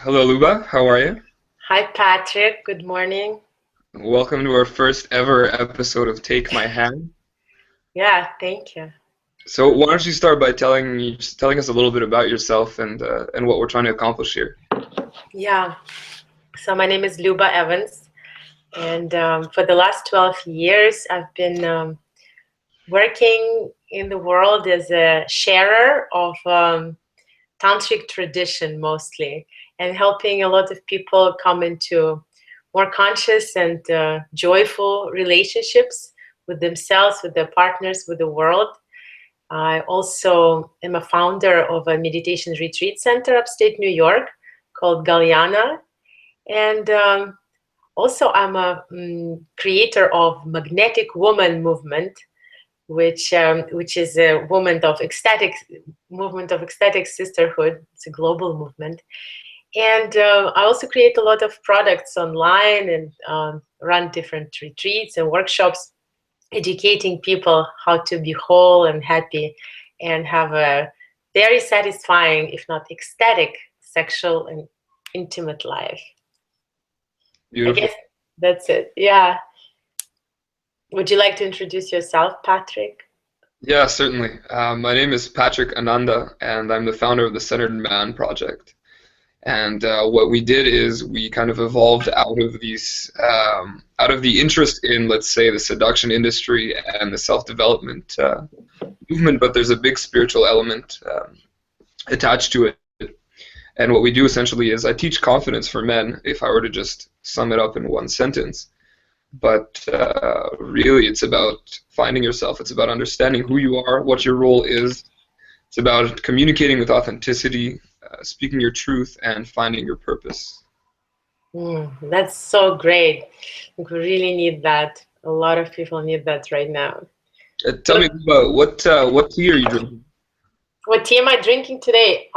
Hello, Luba. How are you? Hi, Patrick. Good morning. Welcome to our first ever episode of Take My Hand. Yeah, thank you. So, why don't you start by telling us a little bit about yourself and what we're trying to accomplish here? Yeah, so my name is Luba Evans, and for the last 12 years, I've been working in the world as a sharer of tantric tradition mostly, and helping a lot of people come into more conscious and joyful relationships with themselves, with their partners, with the world. I also am a founder of a meditation retreat center upstate New York called Galiana. And also I'm a creator of Magnetic Woman movement, which is a movement of ecstatic sisterhood. It's a global movement. And I also create a lot of products online and run different retreats and workshops educating people how to be whole and happy and have a very satisfying, if not ecstatic, sexual and intimate life. I Beautiful. guess that's it. Yeah. Would you like to introduce yourself, Patrick? Yeah, certainly. My name is Patrick Ananda, and I'm the founder of the Centered Man Project. And what we did is we kind of evolved out of the interest in, let's say, the seduction industry and the self-development movement, but there's a big spiritual element attached to it. And what we do essentially is I teach confidence for men, if I were to just sum it up in one sentence. But really, it's about finding yourself. It's about understanding who you are, what your role is. It's about communicating with authenticity, speaking your truth, and finding your purpose. That's so great. We really need that. A lot of people need that right now. Tell me about what tea are you drinking? What tea am I drinking today?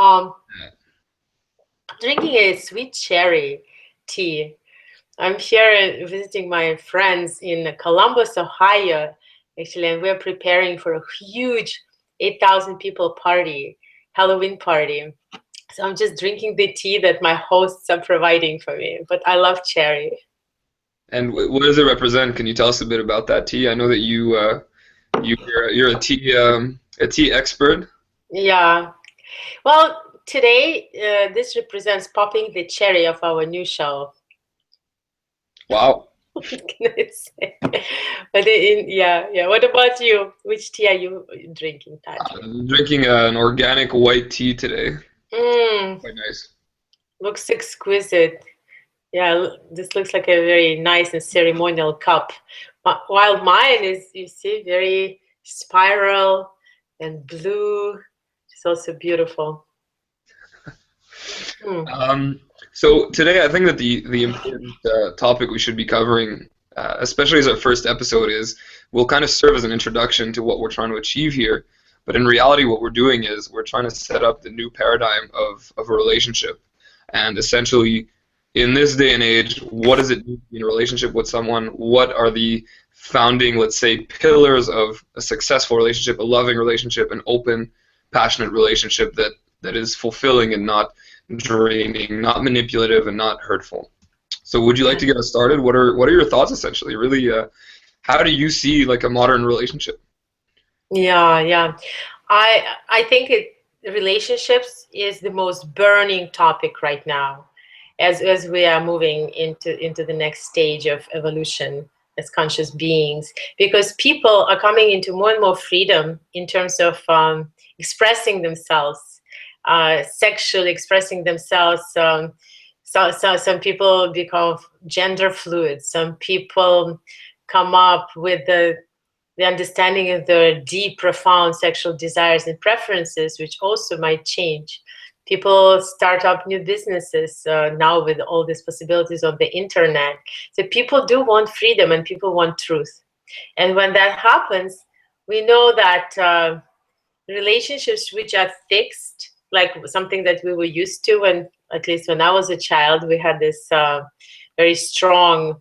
Drinking a sweet cherry tea. I'm here visiting my friends in Columbus, Ohio, actually, and we're preparing for a huge 8,000 people party, Halloween party. So I'm just drinking the tea that my hosts are providing for me. But I love cherry. And what does it represent? Can you tell us a bit about that tea? I know that you're a tea expert. Yeah. Well, today this represents popping the cherry of our new show. Wow. What can I say? But yeah. What about you? Which tea are you drinking, Patrick? I'm drinking an organic white tea today. Mm, Quite nice. looks exquisite. Yeah, this looks like a very nice and ceremonial cup. While mine is, you see, very spiral and blue. It's also beautiful. Mm. So today, I think that the important topic we should be covering, especially as our first episode, is will kind of serve as an introduction to what we're trying to achieve here. But in reality, what we're doing is we're trying to set up the new paradigm of a relationship, and essentially, in this day and age, what does it mean to be in a relationship with someone? What are the founding, let's say, pillars of a successful relationship, a loving relationship, an open, passionate relationship that is fulfilling and not draining, not manipulative, and not hurtful. So, would you like to get us started? What are your thoughts essentially? Really, how do you see like a modern relationship? Yeah. I think relationships is the most burning topic right now, as we are moving into the next stage of evolution as conscious beings, because people are coming into more and more freedom in terms of expressing themselves, sexually expressing themselves. So some people become gender fluid. Some people come up with the understanding of their deep, profound sexual desires and preferences, which also might change. People start up new businesses now with all these possibilities of the internet. So people do want freedom and people want truth. And when that happens, we know that relationships which are fixed, like something that we were used to, and at least when I was a child, we had this very strong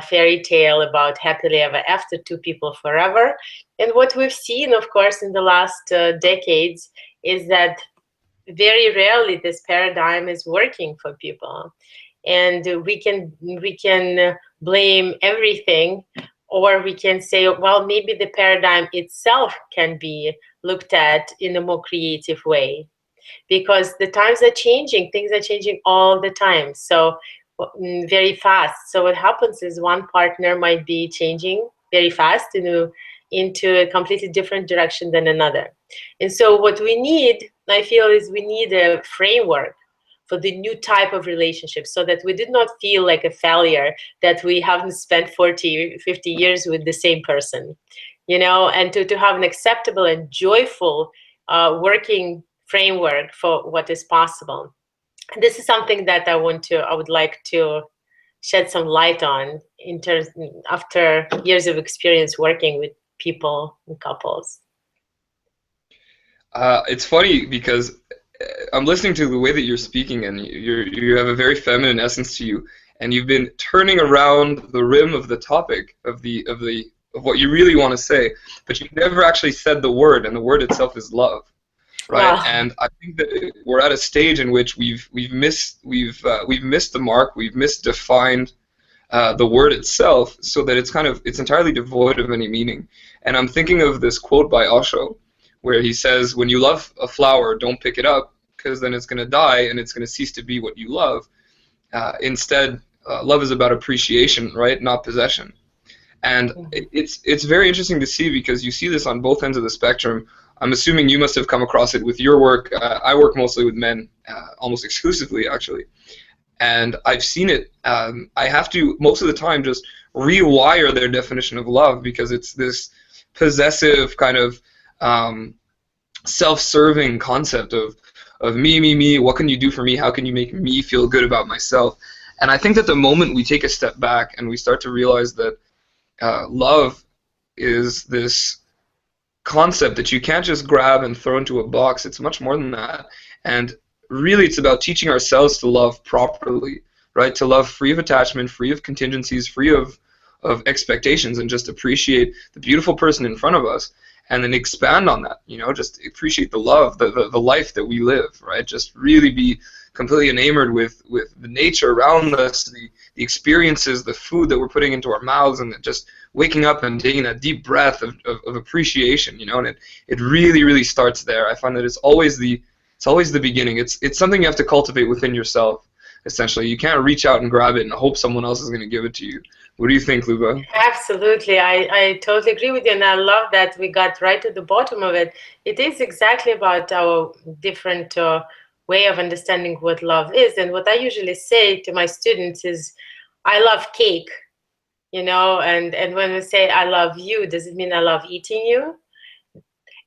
fairy tale about happily ever after, two people forever. And what we've seen, of course, in the last decades is that very rarely this paradigm is working for people, and we can blame everything, or we can say, well, maybe the paradigm itself can be looked at in a more creative way, because the times are changing, things are changing all the time, so very fast. So what happens is one partner might be changing very fast into a completely different direction than another. And so what we need, I feel, is we need a framework for the new type of relationship, so that we did not feel like a failure that we haven't spent 40, 50 years with the same person, and to have an acceptable and joyful working framework for what is possible. This is something that I would like to shed some light on in terms after years of experience working with people and couples. It's funny because I'm listening to the way that you're speaking, and you have a very feminine essence to you, and you've been turning around the rim of the topic of what you really want to say, but you've never actually said the word, and the word itself is love, right? Wow. And I think that we're at a stage in which we've missed the mark, we've misdefined the word itself, so that it's entirely devoid of any meaning. And I'm thinking of this quote by Osho, where he says, "When you love a flower, don't pick it up, because then it's going to die and it's going to cease to be what you love. Instead, love is about appreciation, right, not possession." And it's very interesting to see, because you see this on both ends of the spectrum. I'm assuming you must have come across it with your work. I work mostly with men, almost exclusively, actually. And I've seen it. I have to, most of the time, just rewire their definition of love, because it's this possessive kind of self-serving concept of me, me, me. What can you do for me? How can you make me feel good about myself? And I think that the moment we take a step back and we start to realize that love is this concept that you can't just grab and throw into a box. It's much more than that. And really, it's about teaching ourselves to love properly, right? To love free of attachment, free of contingencies, free of expectations, and just appreciate the beautiful person in front of us, and then expand on that, just appreciate the love, the life that we live, right? Just really be completely enamored with the nature around us, the experiences, the food that we're putting into our mouths, and just waking up and taking that deep breath of appreciation, and it really, really starts there. I find that it's always the beginning. It's something you have to cultivate within yourself, essentially. You can't reach out and grab it and hope someone else is going to give it to you. What do you think, Luba? Absolutely. I totally agree with you. And I love that we got right to the bottom of it. It is exactly about our different way of understanding what love is. And what I usually say to my students is, I love cake, and when we say I love you, does it mean I love eating you?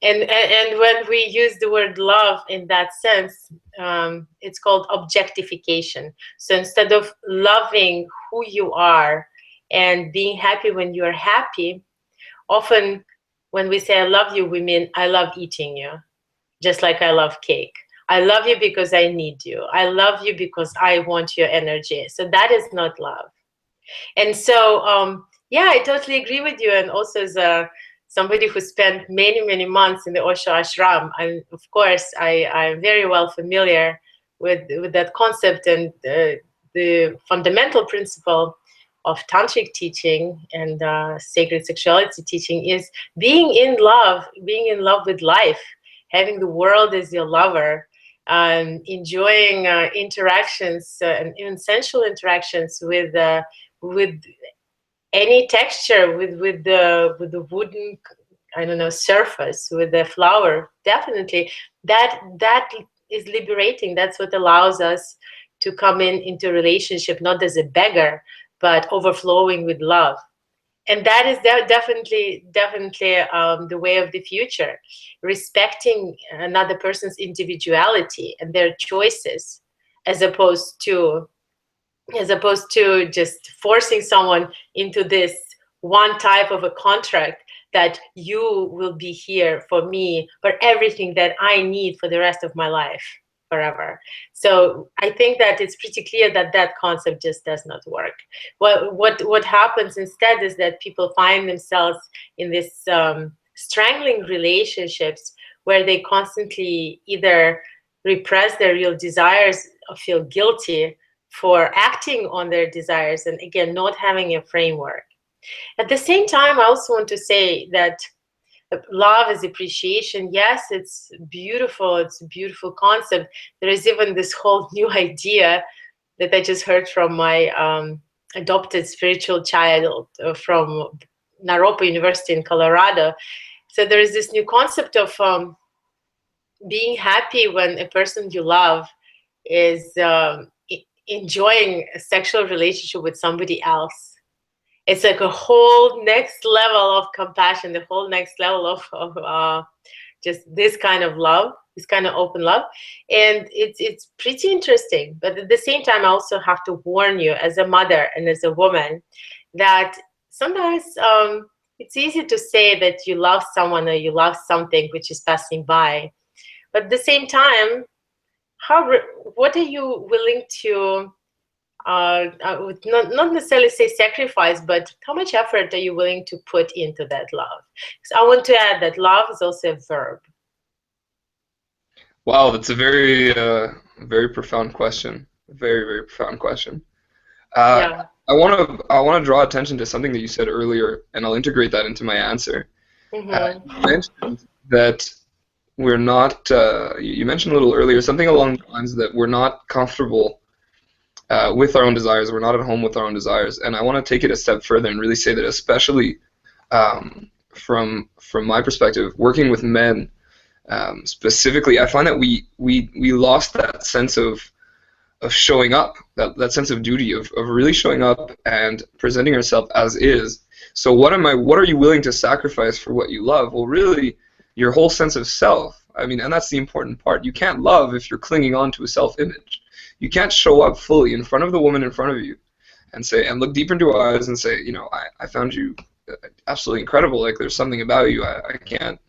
And when we use the word love in that sense, it's called objectification. So instead of loving who you are and being happy when you're happy, often when we say I love you, we mean I love eating you, just like I love cake. I love you because I need you. I love you because I want your energy. So that is not love. And so, yeah, I totally agree with you. And also, as somebody who spent many, many months in the Osho ashram, and of course, I'm very well familiar with that concept, and the fundamental principle of tantric teaching and sacred sexuality teaching is being in love with life, having the world as your lover, enjoying interactions and even sensual interactions with any texture, with the wooden, I don't know, surface, with the flower. Definitely, that is liberating. That's what allows us to come into a relationship not as a beggar, but overflowing with love. And that is definitely the way of the future, respecting another person's individuality and their choices, as opposed to just forcing someone into this one type of a contract, that you will be here for me for everything that I need for the rest of my life, forever. So I think that it's pretty clear that that concept just does not work. What happens instead is that people find themselves in this strangling relationships, where they constantly either repress their real desires or feel guilty for acting on their desires, and again, not having a framework. At the same time, I also want to say that love is appreciation. Yes, it's beautiful. It's a beautiful concept. There is even this whole new idea that I just heard from my adopted spiritual child from Naropa University in Colorado. So there is this new concept of being happy when a person you love is enjoying a sexual relationship with somebody else. It's like a whole next level of compassion, the whole next level of just this kind of love, this kind of open love. And it's pretty interesting. But at the same time, I also have to warn you as a mother and as a woman that sometimes it's easy to say that you love someone or you love something which is passing by. But at the same time, what are you willing to, I would not necessarily say sacrifice, but how much effort are you willing to put into that love? So I want to add that love is also a verb. Wow, that's a very profound question. Very, very profound question. Uh, Yeah. I want to draw attention to something that you said earlier, and I'll integrate that into my answer. You Mm-hmm. mentioned that we're not. You mentioned a little earlier something along the lines that we're not comfortable with our own desires. We're not at home with our own desires, and I want to take it a step further and really say that, especially from my perspective, working with men specifically, I find that we lost that sense of showing up, that sense of duty of really showing up and presenting yourself as is. So what are you willing to sacrifice for what you love? Well, really, your whole sense of self. I mean, and that's the important part. You can't love if you're clinging on to a self-image. You can't show up fully in front of the woman in front of you and say, and look deep into her eyes and say, I found you absolutely incredible. Like, there's something about you. I can't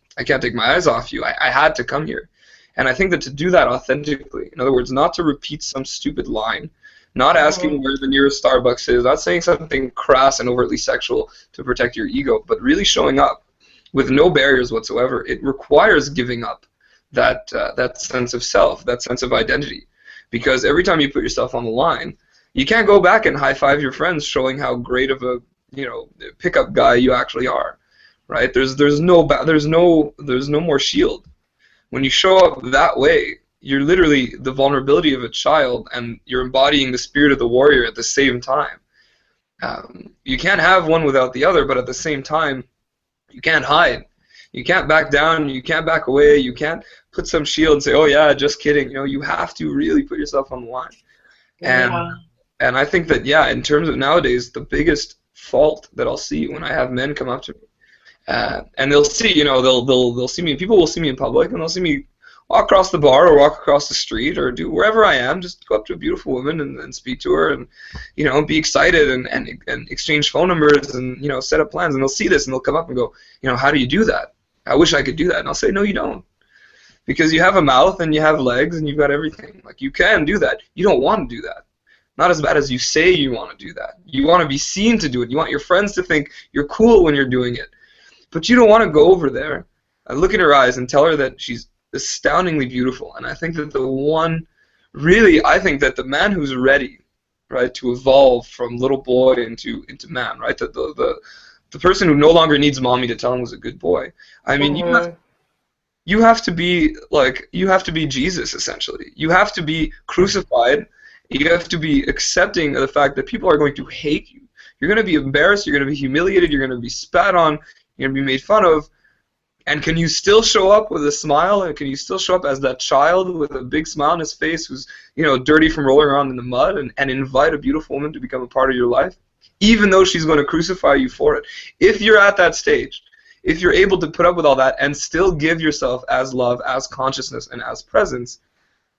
take my eyes off you. I had to come here. And I think that to do that authentically, in other words, not to repeat some stupid line, not asking where the nearest Starbucks is, not saying something crass and overtly sexual to protect your ego, but really showing up with no barriers whatsoever, it requires giving up that sense of self, that sense of identity. Because every time you put yourself on the line, you can't go back and high-five your friends showing how great of a pickup guy you actually are, right? There's no more shield. When you show up that way, you're literally the vulnerability of a child, and you're embodying the spirit of the warrior at the same time. You can't have one without the other, but at the same time, you can't hide. You can't back down. You can't back away. You can't put some shield and say, "Oh yeah, just kidding." You have to really put yourself on the line. And Yeah. and I think that, yeah, in terms of nowadays, the biggest fault that I'll see when I have men come up to me, and they'll see, they'll see me. People will see me in public, and they'll see me walk across the bar or walk across the street or do wherever I am. Just go up to a beautiful woman and speak to her, and be excited and exchange phone numbers and set up plans. And they'll see this and they'll come up and go, how do you do that? I wish I could do that. And I'll say, no, you don't, because you have a mouth and you have legs and you've got everything. Like, you can do that. You don't want to do that. Not as bad as you say you want to do that. You want to be seen to do it. You want your friends to think you're cool when you're doing it. But you don't want to go over there and look in her eyes and tell her that she's astoundingly beautiful. And I think that I think that the man who's ready, right, to evolve from little boy into man, right, the person who no longer needs mommy to tell him was a good boy. I mean, you have to be Jesus, essentially. You have to be crucified. You have to be accepting of the fact that people are going to hate you. You're going to be embarrassed. You're going to be humiliated. You're going to be spat on. You're going to be made fun of. And can you still show up with a smile? And can you still show up as that child with a big smile on his face who's, dirty from rolling around in the mud, and invite a beautiful woman to become a part of your life, even though she's going to crucify you for it? If you're at that stage, if you're able to put up with all that and still give yourself as love, as consciousness, and as presence,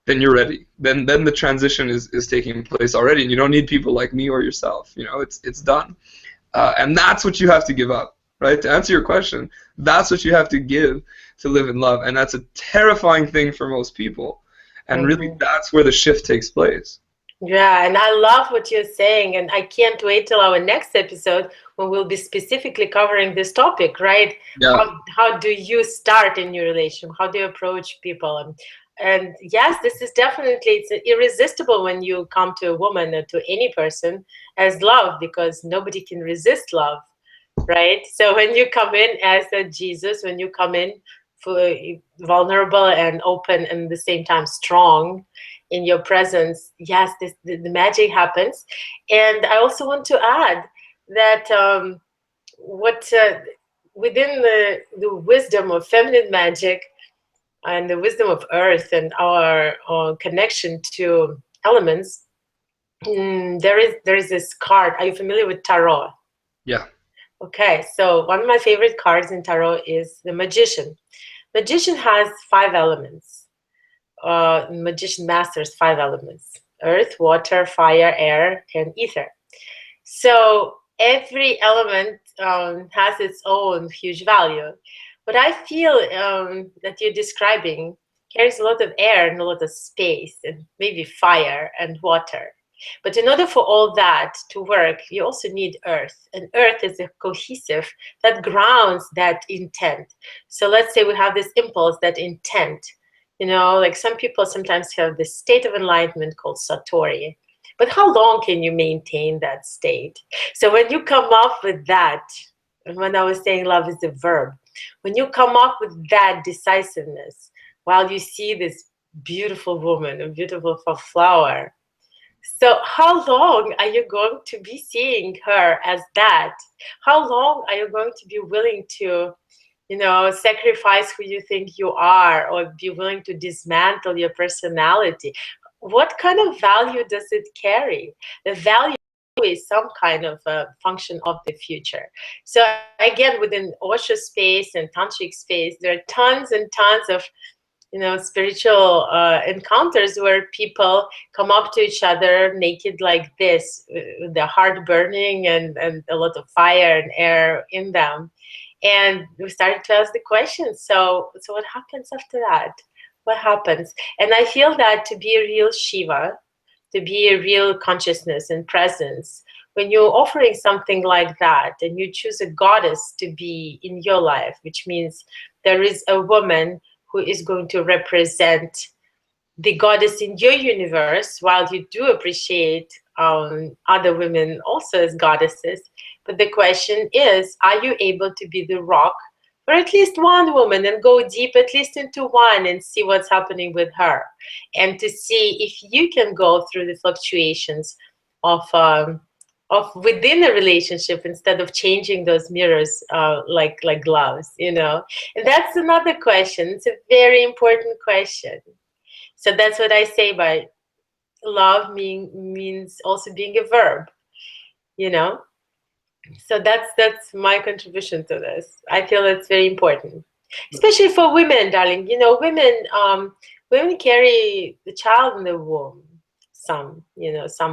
then you're ready. Then the transition is taking place already, and you don't need people like me or yourself. It's done. And that's what you have to give up, right? To answer your question, that's what you have to give to live in love, and that's a terrifying thing for most people. And really, that's where the shift takes place. Yeah, and I love what you're saying, and I can't wait till our next episode when we'll be specifically covering this topic, right? Yeah. How do you start in your relationship? How do you approach people? And yes, this is definitely, it's irresistible when you come to a woman or to any person as love, because nobody can resist love, right? So when you come in as a Jesus, when you come in for vulnerable and open and at the same time strong in your presence, yes, the magic happens. And I also want to add that what within the wisdom of feminine magic and the wisdom of earth and our connection to elements, there is this card. Are you familiar with tarot? Yeah. Okay, so one of my favorite cards in tarot is the magician. Magician has 5 elements. Magician masters 5 elements: earth, water, fire, air, and ether. So every element has its own huge value. What I feel that you're describing carries a lot of air and a lot of space and maybe fire and water. But in order for all that to work, you also need earth. And earth is a cohesive that grounds that intent. So let's say we have this impulse, that intent. Like some people sometimes have this state of enlightenment called Satori. But how long can you maintain that state? So when you come up with that, and when I was saying love is a verb, when you come up with that decisiveness while you see this beautiful woman, a beautiful flower, so how long are you going to be seeing her as that? How long are you going to be willing to, sacrifice who you think you are, or be willing to dismantle your personality? What kind of value does it carry? The value is some kind of a function of the future. So again, within Osho space and tantric space, there are tons and tons of spiritual encounters where people come up to each other naked like this, with their heart burning and a lot of fire and air in them. And we started to ask the question, so what happens after that? What happens? And I feel that to be a real Shiva, to be a real consciousness and presence, when you're offering something like that and you choose a goddess to be in your life, which means there is a woman who is going to represent the goddess in your universe, while you do appreciate other women also as goddesses. But the question is, are you able to be the rock for at least one woman and go deep at least into one and see what's happening with her, and to see if you can go through the fluctuations of within a relationship instead of changing those mirrors like gloves, And that's another question. It's a very important question. So that's what I say by love means also being a verb, you know. So that's my contribution to this. I feel it's very important, especially for women, darling. Women carry the child in the womb. Some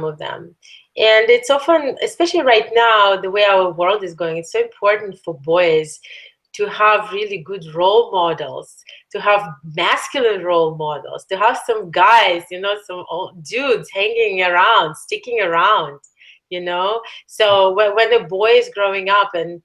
of them, and it's often, especially right now, the way our world is going, it's so important for boys to have really good role models, to have masculine role models, to have some guys, some old dudes hanging around, sticking around, So when a boy is growing up and,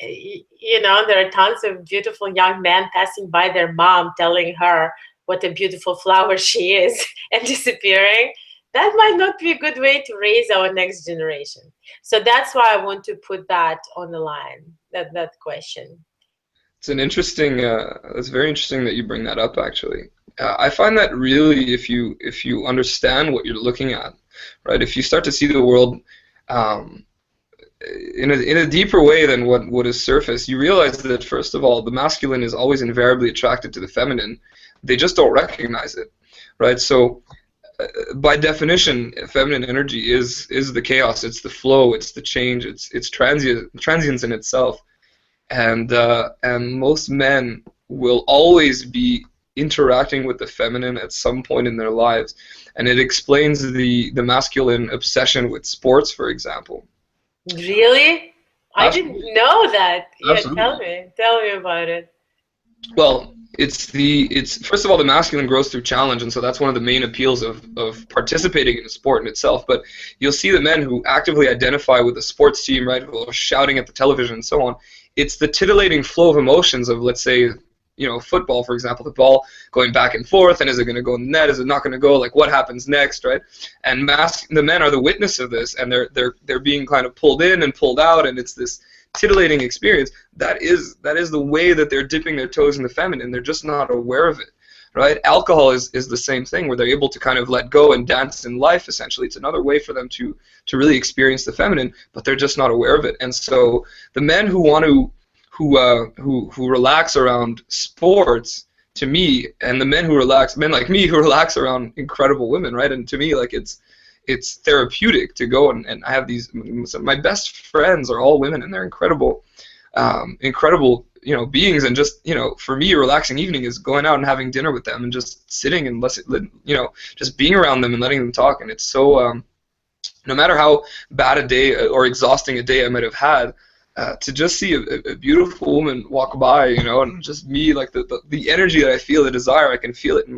there are tons of beautiful young men passing by their mom telling her what a beautiful flower she is and disappearing, that might not be a good way to raise our next generation. So that's why I want to put that on the line, that question. It's an interesting. It's very interesting that you bring that up. Actually, I find that really, if you understand what you're looking at, right? If you start to see the world um, in a deeper way than what is surface, you realize that first of all, the masculine is always invariably attracted to the feminine. They just don't recognize it, right? So, by definition, feminine energy is the chaos. It's the flow. It's the change. It's transience in itself. And most men will always be interacting with the feminine at some point in their lives, and it explains the masculine obsession with sports, for example. Really? I didn't Absolutely. know that. Yeah, Absolutely. tell me about it. Well, it's first of all, the masculine grows through challenge, and so that's one of the main appeals of participating in a sport in itself. But you'll see the men who actively identify with the sports team, right, who are shouting at the television and so on. It's the titillating flow of emotions of, let's say, football, for example, the ball going back and forth, and is it going to go in the net? Is it not going to go? Like, what happens next, right? And the men are the witness of this, and they're being kind of pulled in and pulled out, and it's this titillating experience. That is the way that they're dipping their toes in the feminine. They're just not aware of it. Right? Alcohol is the same thing, where they're able to kind of let go and dance in life, essentially. It's another way for them to really experience the feminine, but they're just not aware of it. And so the men who want to who relax around sports, to me, and the men like me who relax around incredible women, right? And to me, like, it's therapeutic to go and I have my best friends are all women, and they're incredible beings. And just, for me, a relaxing evening is going out and having dinner with them and just sitting and just being around them and letting them talk. And it's so no matter how bad a day or exhausting a day I might have had, to just see a beautiful woman walk by, and just me, like the energy that I feel, the desire, I can feel it in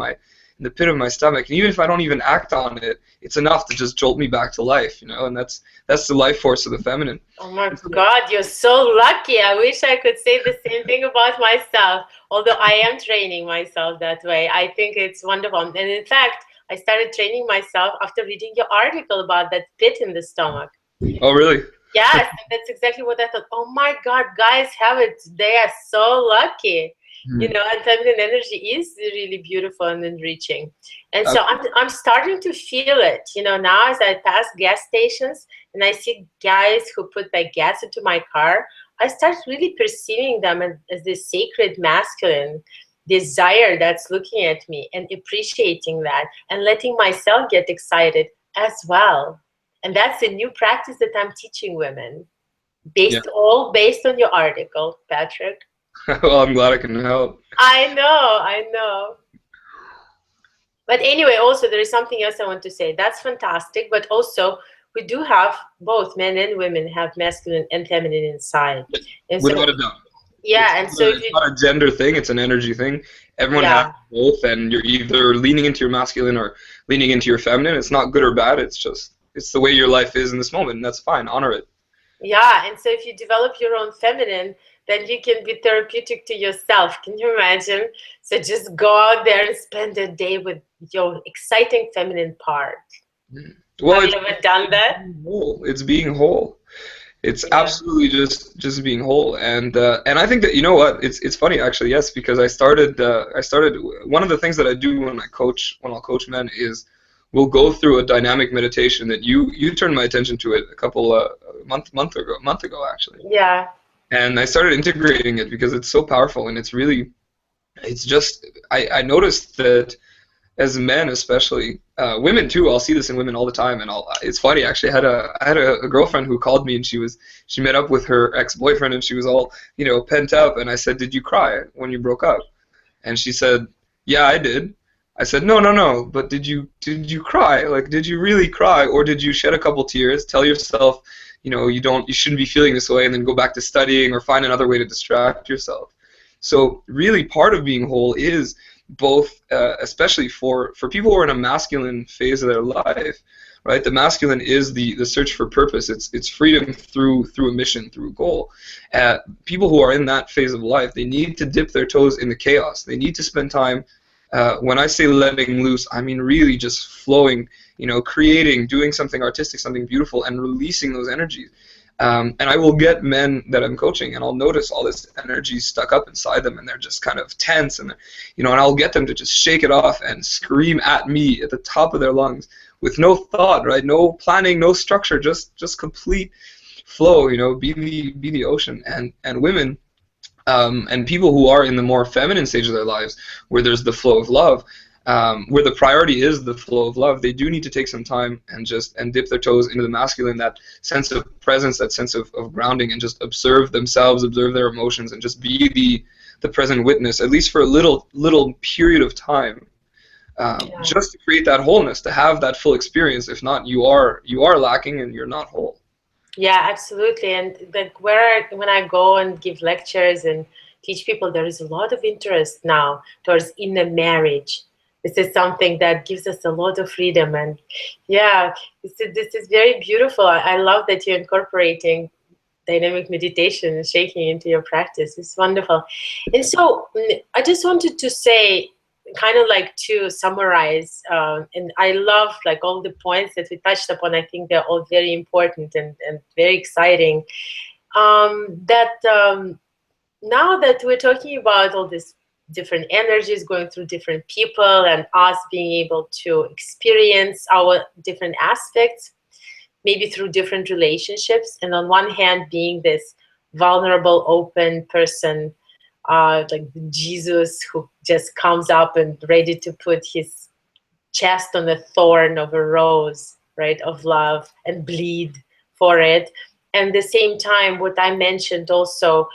the pit of my stomach. And even if I don't even act on it, it's enough to just jolt me back to life, and that's the life force of the feminine. Oh my God, you're so lucky. I wish I could say the same thing about myself, although I am training myself that way. I think it's wonderful. And in fact, I started training myself after reading your article about that pit in the stomach. Oh, really? Yes, that's exactly what I thought. Oh my God, guys have it. They are so lucky. And feminine energy is really beautiful and enriching. And so I'm starting to feel it, now as I pass gas stations and I see guys who put like gas into my car, I start really perceiving them as this sacred masculine desire that's looking at me, and appreciating that and letting myself get excited as well. And that's a new practice that I'm teaching women, based on your article, Patrick. Well, I'm glad I can help. I know. But anyway, also there is something else I want to say. That's fantastic, but also we do have both men and women have masculine and feminine inside. And without a doubt. Yeah, it's not a gender thing, it's an energy thing. Everyone has both, and you're either leaning into your masculine or leaning into your feminine. It's not good or bad, it's the way your life is in this moment, and that's fine. Honor it. Yeah, and so if you develop your own feminine, then you can be therapeutic to yourself. Can you imagine? So just go out there and spend a day with your exciting feminine part. Well, have you ever done that? It's being whole. It's absolutely just being whole, and I think that, you know what, it's funny actually, yes, because I started one of the things that I do when I'll coach men is we'll go through a dynamic meditation that you turned my attention to it a couple month ago actually. Yeah. And I started integrating it because it's so powerful, and it's just I noticed that as men, especially women too, I'll see this in women all the time, and it's funny actually. I had a girlfriend who called me, and she met up with her ex-boyfriend, and she was all pent up, and I said, "Did you cry when you broke up?" And she said, "Yeah, I did." I said, no, but did you cry? Like, did you really cry, or did you shed a couple tears, tell yourself, you shouldn't be feeling this way, and then go back to studying or find another way to distract yourself? So really, part of being whole is both, especially for people who are in a masculine phase of their life, right? The masculine is the search for purpose. It's freedom through a mission, through a goal. People who are in that phase of life, they need to dip their toes in the chaos. They need to spend time. When I say letting loose, I mean really just flowing, creating, doing something artistic, something beautiful, and releasing those energies. And I will get men that I'm coaching, and I'll notice all this energy stuck up inside them, and they're just kind of tense, and and I'll get them to just shake it off and scream at me at the top of their lungs with no thought, right? No planning, no structure, just complete flow. Be the ocean. And women. And people who are in the more feminine stage of their lives, where there's the flow of love, where the priority is the flow of love, they do need to take some time and dip their toes into the masculine, that sense of presence, that sense of grounding, and just observe themselves, observe their emotions, and just be the present witness, at least for a little period of time, just to create that wholeness, to have that full experience. If not, you are lacking and you're not whole. Yeah, absolutely. And when I go and give lectures and teach people, there is a lot of interest now towards inner marriage. This is something that gives us a lot of freedom, and this is very beautiful. I love that you're incorporating dynamic meditation and shaking into your practice. It's wonderful. And so I just wanted to say, kind of like to summarize, and I love like all the points that we touched upon. I think they're all very important and very exciting. Now that we're talking about all these different energies going through different people and us being able to experience our different aspects, maybe through different relationships, and on one hand being this vulnerable, open person, like Jesus who just comes up and ready to put his chest on the thorn of a rose, right, of love, and bleed for it. And at the same time, what I mentioned also,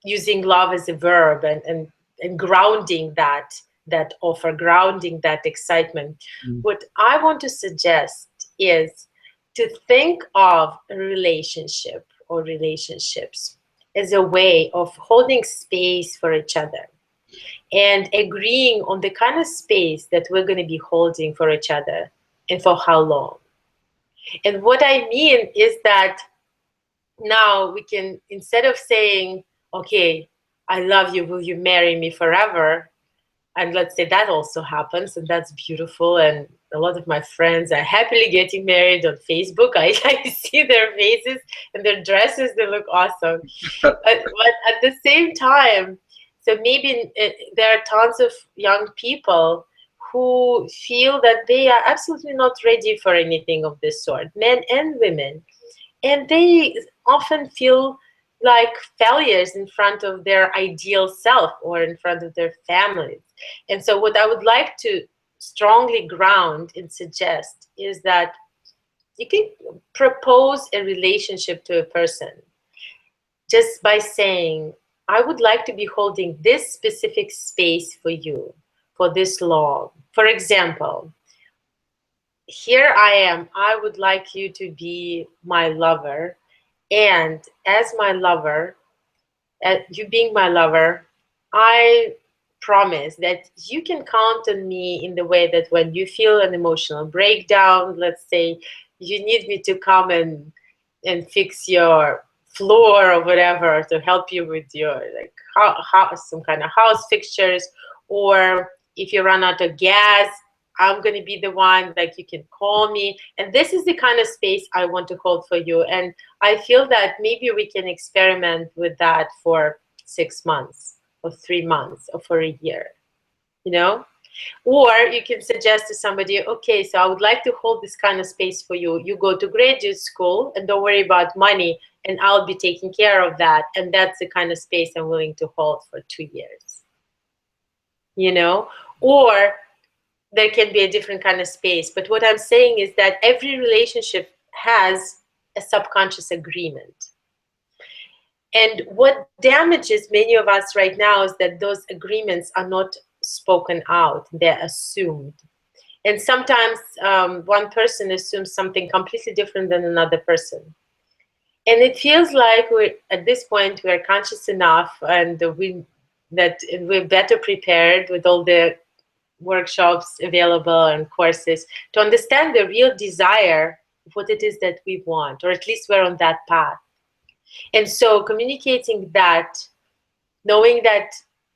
using love as a verb, and grounding that offer, grounding that excitement. What I want to suggest is to think of a relationship or relationships as a way of holding space for each other and agreeing on the kind of space that we're going to be holding for each other and for how long. And what I mean is that now we can, instead of saying, okay, I love you, will you marry me forever? And let's say that also happens, and that's beautiful. And a lot of my friends are happily getting married on Facebook. I see their faces and their dresses, they look awesome. But at the same time, so maybe there are tons of young people who feel that they are absolutely not ready for anything of this sort, men and women. And they often feel like failures in front of their ideal self or in front of their families. And so what I would like to strongly ground and suggest is that you can propose a relationship to a person just by saying, I would like to be holding this specific space for you for this long. For example, here I am, I would like you to be my lover. And as my lover, you being my lover, I promise that you can count on me in the way that when you feel an emotional breakdown, let's say you need me to come and fix your floor or whatever, to help you with your like some kind of house fixtures, or if you run out of gas, I'm going to be the one, like you can call me. And this is the kind of space I want to hold for you. And I feel that maybe we can experiment with that for 6 months or 3 months or for a year, you know? Or you can suggest to somebody, okay, so I would like to hold this kind of space for you. You go to graduate school and don't worry about money, and I'll be taking care of that. And that's the kind of space I'm willing to hold for 2 years, you know? Or there can be a different kind of space. But what I'm saying is that every relationship has a subconscious agreement. And what damages many of us right now is that those agreements are not spoken out, they're assumed. And sometimes one person assumes something completely different than another person. And it feels like at this point we're conscious enough, and we're better prepared with all the workshops available and courses to understand the real desire of what it is that we want, or at least we're on that path. And so communicating that, knowing that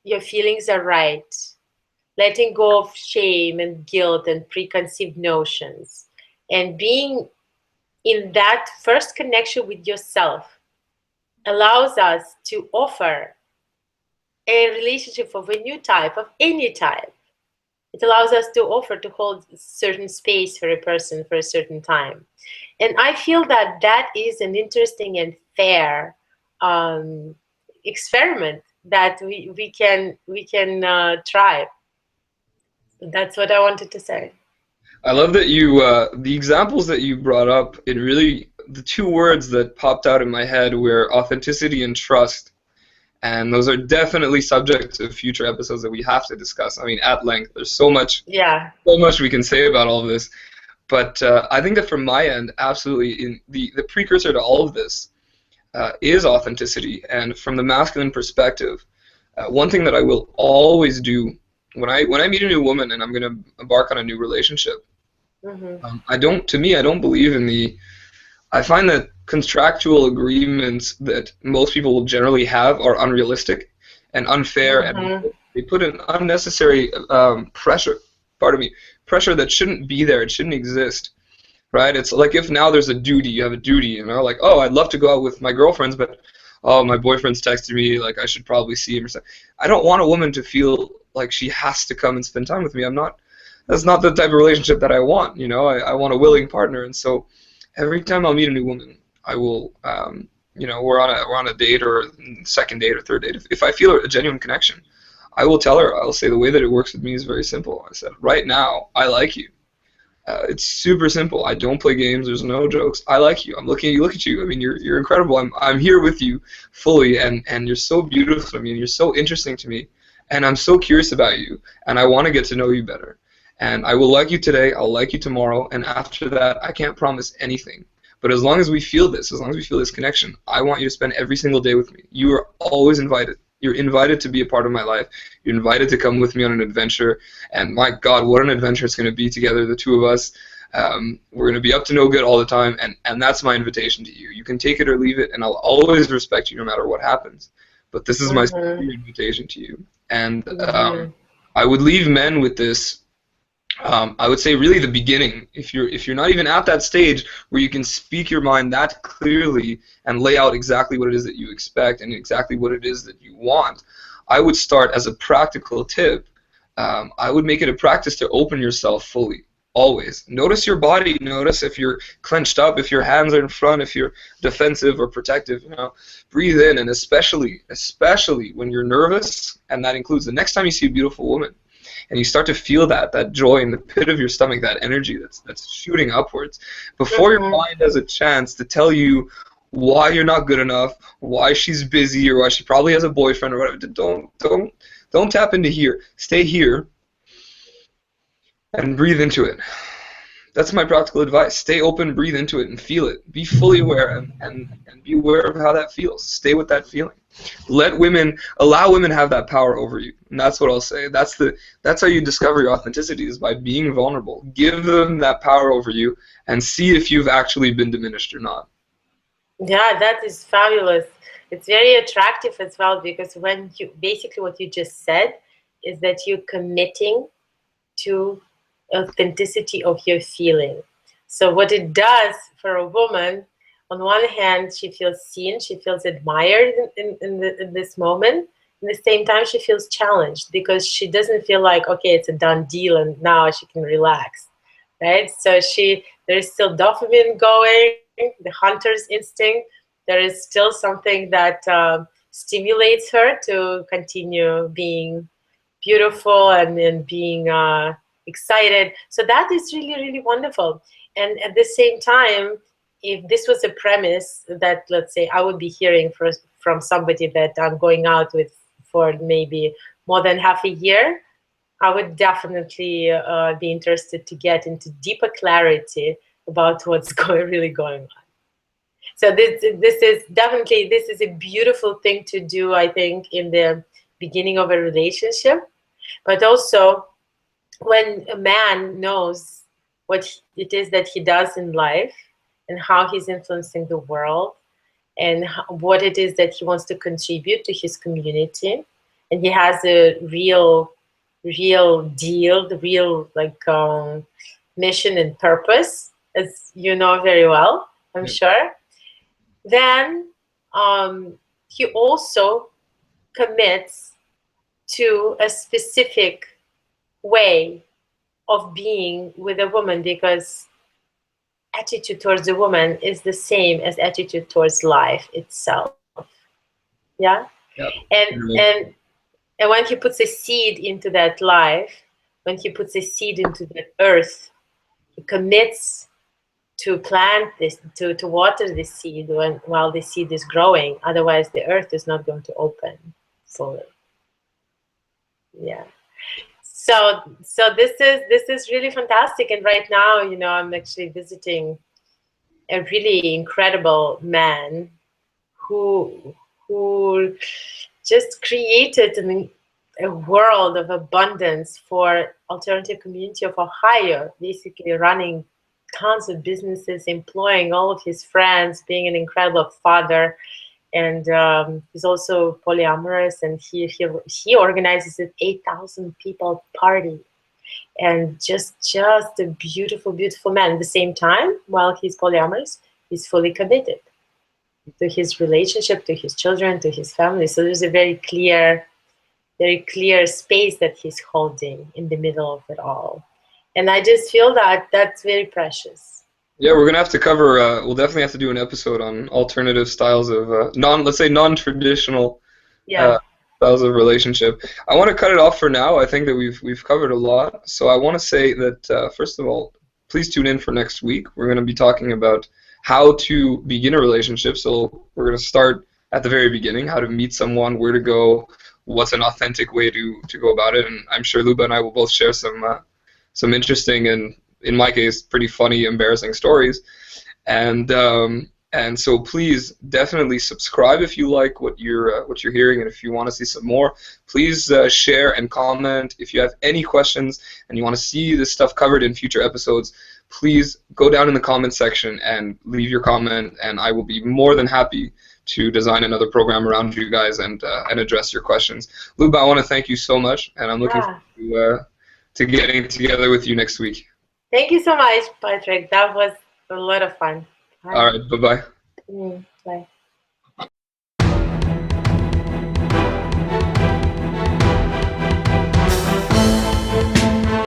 your feelings are right, letting go of shame and guilt and preconceived notions, and being in that first connection with yourself allows us to offer a relationship of a new type, of any type. It allows us to offer to hold a certain space for a person for a certain time. And I feel that that is an interesting and fair experiment that we can try. That's what I wanted to say. I love that you, the examples that you brought up, it really, the two words that popped out in my head were authenticity and trust. And those are definitely subjects of future episodes that we have to discuss. I mean, at length. There's so much we can say about all of this. But I think that from my end, absolutely, in the precursor to all of this is authenticity. And from the masculine perspective, one thing that I will always do when I meet a new woman and I'm going to embark on a new relationship, I don't believe in I find that contractual agreements that most people will generally have are unrealistic and unfair, and Mm-hmm. they put an unnecessary pressure, pardon me, pressure that shouldn't be there. It shouldn't exist, right? It's like if now there's a duty, you have a duty, like, oh, I'd love to go out with my girlfriends, but oh, my boyfriend's texted me, like I should probably see him or something. I don't want a woman to feel like she has to come and spend time with me. That's not the type of relationship that I want. I want a willing partner, and so every time I'll meet a new woman, I will, we're on a date or second date or third date. If I feel a genuine connection, I will tell her. I'll say the way that it works with me is very simple. I said, right now, I like you. It's super simple. I don't play games. There's no jokes. I like you. I'm looking at you. Look at you. I mean, you're incredible. I'm here with you fully, and you're so beautiful to me, and you're so interesting to me, and I'm so curious about you, and I want to get to know you better. And I will like you today. I'll like you tomorrow, and after that, I can't promise anything. But as long as we feel this, as long as we feel this connection, I want you to spend every single day with me. You are always invited. You're invited to be a part of my life. You're invited to come with me on an adventure. And my God, what an adventure it's going to be together, the two of us. We're going to be up to no good all the time, and that's my invitation to you. You can take it or leave it, and I'll always respect you no matter what happens. But this is my Mm-hmm. invitation to you. And Mm-hmm. I would leave men with this. I would say really the beginning. If you're not even at that stage where you can speak your mind that clearly and lay out exactly what it is that you expect and exactly what it is that you want, I would start as a practical tip. I would make it a practice to open yourself fully. Always. Notice your body. Notice if you're clenched up, if your hands are in front, if you're defensive or protective. Breathe in, and especially when you're nervous, and that includes the next time you see a beautiful woman and you start to feel that joy in the pit of your stomach, that energy that's shooting upwards, before your Mm-hmm. mind has a chance to tell you why you're not good enough, why she's busy, or why she probably has a boyfriend or whatever. Don't tap into here. Stay here and breathe into it. That's my practical advice. Stay open, breathe into it, and feel it. Be fully aware and be aware of how that feels. Stay with that feeling. Allow women to have that power over you. And that's what I'll say. That's how you discover your authenticity, is by being vulnerable. Give them that power over you and see if you've actually been diminished or not. Yeah, that is fabulous. It's very attractive as well, because when you basically what you just said is that you're committing to authenticity of your feeling. So what it does for a woman, on one hand, she feels seen, she feels admired in this moment. At the same time, she feels challenged because she doesn't feel like, okay, it's a done deal and now she can relax, right? So there is still dopamine going, the hunter's instinct. There is still something that stimulates her to continue being beautiful and being excited. So that is really, really wonderful. And at the same time, if this was a premise that, let's say, I would be hearing from somebody that I'm going out with for maybe more than half a year, I would definitely be interested to get into deeper clarity about what's really going on. So this is a beautiful thing to do, I think, in the beginning of a relationship, but also when a man knows what it is that he does in life and how he's influencing the world and what it is that he wants to contribute to his community, and he has a real deal, the real mission and purpose, as you know very well, I'm Yeah. sure, then he also commits to a specific way of being with a woman, because attitude towards the woman is the same as attitude towards life itself. Yeah. Yeah. And and when he puts a seed into that life, when he puts a seed into that earth, he commits to plant this, to water this seed while the seed is growing. Otherwise the earth is not going to open fully. Yeah. So this is really fantastic. And right now, I'm actually visiting a really incredible man who who just created a world of abundance for alternative community of Ohio, basically running tons of businesses, employing all of his friends, being an incredible father, and he's also polyamorous, and he organizes an 8,000 people party, and just a beautiful man. At the same time, while he's polyamorous, he's fully committed to his relationship, to his children, to his family. So there's a very clear space that he's holding in the middle of it all. And I just feel that that's very precious. Yeah, we're gonna have to cover. We'll definitely have to do an episode on alternative styles of let's say, non-traditional Yeah. uh, styles of relationship. I want to cut it off for now. I think that we've covered a lot. So I want to say that first of all, please tune in for next week. We're going to be talking about how to begin a relationship. So we're going to start at the very beginning, how to meet someone, where to go, what's an authentic way to go about it. And I'm sure Luba and I will both share some interesting and, in my case, pretty funny, embarrassing stories. And so please definitely subscribe if you like what you're hearing, and if you want to see some more, please share and comment. If you have any questions and you want to see this stuff covered in future episodes, please go down in the comment section and leave your comment, and I will be more than happy to design another program around you guys and address your questions. Luba, I want to thank you so much, and I'm looking Yeah. forward to getting together with you next week. Thank you so much, Patrick. That was a lot of fun. All Bye. right, bye-bye. Bye.